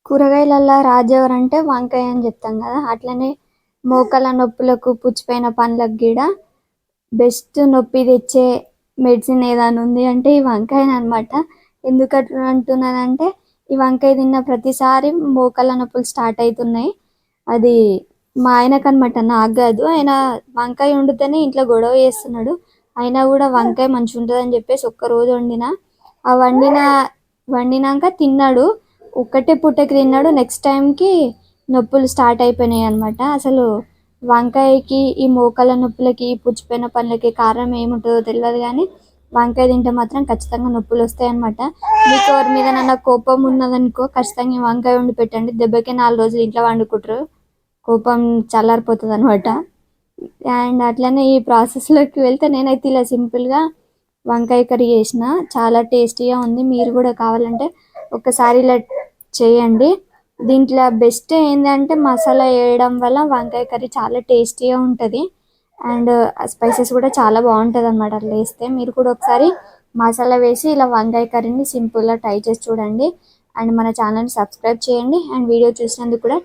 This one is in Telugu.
కూరగాయలల్ల రాజు ఎవరంటే వంకాయ అని చెప్తాం కదా! అట్లనే మోకాళ్ళ నొప్పులకు, పుచ్చిపోయిన పండ్లకు గీడ బెస్ట్ నొప్పి తెచ్చే మెడిసిన్ ఏదైనా ఉంది అంటే ఈ వంకాయననమాట. ఎందుకట్లా అంటున్నానంటే, ఈ వంకాయ తిన్న ప్రతిసారి మోకాళ్ళ నొప్పులు స్టార్ట్ అయితున్నాయి. అది మా ఆయనకనమాట, నాకు గాదు. ఆయన వంకాయ వండితేనే ఇంట్లో గొడవ చేస్తున్నాడు. అయినా గూడా వంకాయ మంచిగుంటదని చెప్పేసి ఒక్కరోజు వండినా. ఆ వండినాక తిన్నాడు. ఒక్కటే పూటకి తిన్నాడు. నెక్స్ట్ టైంకి నొప్పులు స్టార్ట్ అయిపోయినాయనమాట. అసలు వంకాయకి, ఈ మోకాళ్ళ నొప్పులకి, పుచ్చిపోయిన పళ్ళకి కారణం ఏముంటదో తెల్వదు గానీ, వంకాయ తింటే మాత్రం ఖచ్చితంగా నొప్పులొస్తాయనమాట. మీకు ఎవరి మీదనన్నా కోపం ఉన్నదనుకో, ఖచ్చితంగా ఈ వంకాయ వండి పెట్టండి. దెబ్బకే 4 రోజులు ఇంట్లో వండుకుంటారు. కోపం చల్లారిపోతదనమాట. అండ్ అట్లనే ఈ ప్రాసెస్‌లోకి వెళ్తే నేనైతే ఇలా సింపుల్‌గా వంకాయ కర్రీ చేసిన. చాలా టేస్టీగా ఉంది. మీరు కూడా కావాలంటే ఒక్కసారి ఇలా చేయండి. దీంట్లో బెస్ట్ ఏందంటే మసాలా వేయడం వల్ల వంకాయ కర్రీ చాలా టేస్టీగా ఉంటది. అండ్ స్పైసెస్ కూడా చాలా బావుంటదనమాట అట్లా వేస్తే. మీరు కూడా ఒకసారి మసాలా వేసి ఇలా వంకాయ కర్రీని సింపుల్‌గా ట్రై చేసి చూడండి. అండ్ మన ఛానల్‌ని సబ్స్క్రైబ్ చేయండి. అండ్ వీడియో చూసినందుకు కూడా